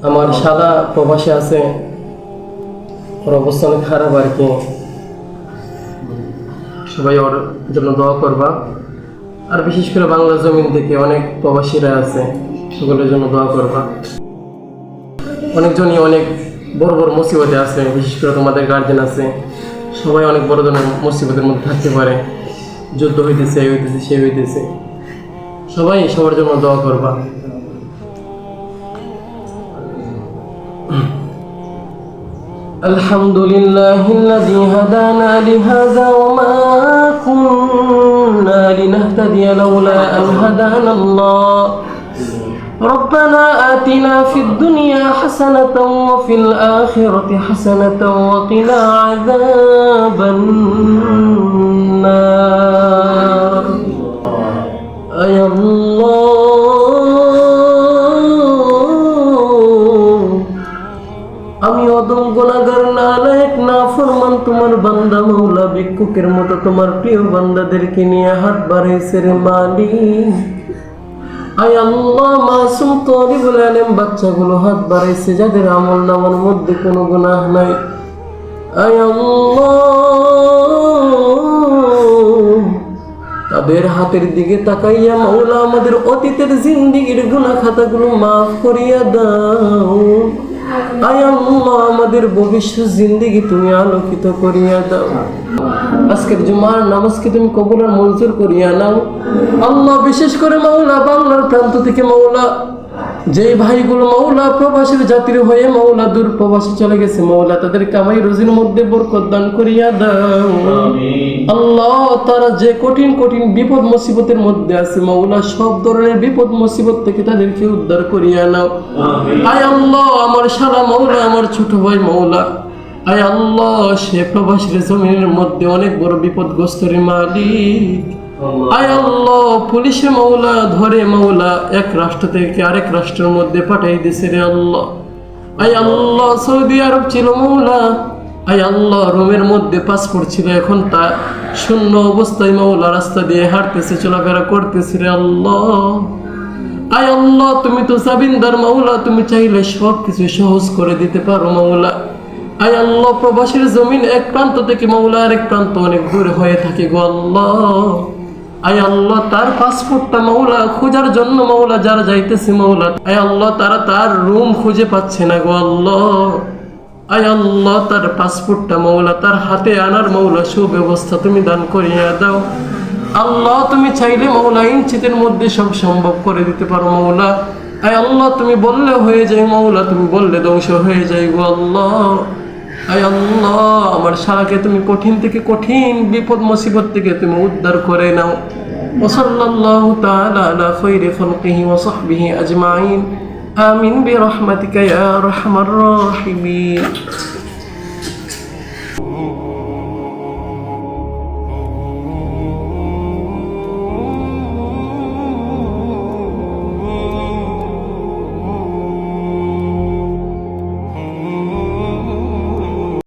আমার শালা প্রবাসে আছে, ওর অবস্থা অনেক খারাপ আর কি। সবাই ওর জন্য দোয়া করবা। আর বিশেষ করে বাংলা জমিন থেকে অনেক প্রবাসীরা আছে, সকলের জন্য দোয়া করবা। অনেকজনই অনেক বড় বড় মুসিবতে আছে, বিশেষ করে তোমাদের গার্জেন আছে, সবাই অনেক বড় ধরনের মুসিবতের মধ্যে থাকতে পারে। যুদ্ধ হইতেছে, এই হইতেছে, সে হইতেছে, সবাই সবার জন্য দোয়া করবা। আলহামদুলিল্লাহিল্লাযী হাদানা লিহাযা ওয়া মা কুন্না লিনাহতাদিয়া লাউলা আন হাদানাল্লাহ। ربنا آتنا في الدنيا حسنة وفي الآخرة حسنة وقنا عذاب النار يا الله আমি অদম গুনাহগার নালায়েক নাফরমান তোমার বান্দা মাওলা ভিক্ষুকের মতো তোমার প্রিয় বান্দাদেরকে নিয়ে হাত বাড়াইছে রে মালিক। আয় আল্লাহ, মাসুম তলিবুল আলেম বাচ্চাগুলো হাত বাড়াইছে যাদের আমল নামার মধ্যে কোনো গুনাহ নাই। আয় আল্লাহ, তাদের হাতের দিকে তাকাইয়া মাওলা আমাদের অতীতের জিন্দেগীর গুনাহ খাতাগুলো মাফ করিয়া দাও। আয় আল্লাহ, আমাদের ভবিষ্যৎ জিন্দেগি তুমি আলোকিত করিয়া দাও। আজকের জুমার নামাজকে তুমি কবুল আর মঞ্জুর করিয়া নাও আল্লাহ। বিশেষ করে মাওলা বাংলার প্রান্ত থেকে মাওলা যেই ভাইগুলো মাওলা প্রবাসীর জাতির হয়ে মাওলা দূর প্রবাসী চলে গেছে, মাওলা তাদের কামাই রুজির মধ্যে বরকত দান করিয়া দাও আল্লাহ। তারা যে কঠিন কঠিন বিপদ মুসিবতের মধ্যে আছে মাওলা, সব ধরনের বিপদ মুসিবত থেকে তাদেরকে উদ্ধার করিয়া নাও। আয় আল্লাহ, আমার শালা মাওলা, আমার ছোট ভাই মাওলা, আয় আল্লাহ সে প্রবাসীর জমিনের মধ্যে অনেক বড় বিপদগ্রস্ত রে মালিক। আয় আল্লাহ, পুলিশে মাওলা ধরে মাওলা এক রাষ্ট্র থেকে আরেক রাষ্ট্রের মধ্যে পাঠাই দিছে রে আল্লাহ। আয় আল্লাহ, সৌদি আরব ছিল মাওলা, আয় আল্লাহ রোমের মধ্যে পাসপোর্ট ছিল, এখন তা শূন্য অবস্থায় মাওলা রাস্তা দিয়ে হাঁটতেছে, চলাফেরা করতেছে রে আল্লাহ। আয় আল্লাহ, তুমি তো জামিনদার মাওলা, তুমি চাইলে সব কিছু সহজ করে দিতে পারো মাওলা। আয় আল্লাহ, প্রবাসীর জমিন এক প্রান্ত থেকে মাওলা আরেক প্রান্ত অনেক দূর হয়ে থাকে গো আল্লাহ। আয় আল্লাহ, তার পাসপোর্টটা মাওলা খোঁজার জন্য মাওলা যারা যাইতেছে মাওলা, আয় আল্লাহ তারা তার রুম খুঁজে পাচ্ছে না গো আল্লাহ। আয় আল্লাহ, তার পাসপোর্টটা মাওলা তার হাতে আনার মাওলা সুব্যবস্থা তুমি দান করিয়া দাও আল্লাহ। তুমি চাইলে মাওলা ইঞ্চিতের মধ্যে সব সম্ভব করে দিতে পারো মাওলা। আয় আল্লাহ, তুমি বললে হয়ে যায় মাওলা, তুমি বললে ধ্বংস হয়ে যায় গো আল্লাহ। আয় আল্লাহ, আমার শালাকে তুমি কঠিন থেকে কঠিন বিপদ মুসিবত থেকে তুমি উদ্ধার করে নাও। ওয়া সাল্লাল্লাহু তাআলা আলা খায়রি খালকিহি ওয়া সাহবিহি আজমাইন। আমিন বিরহমাতিকা ইয়া আরহামার রাহিমিন।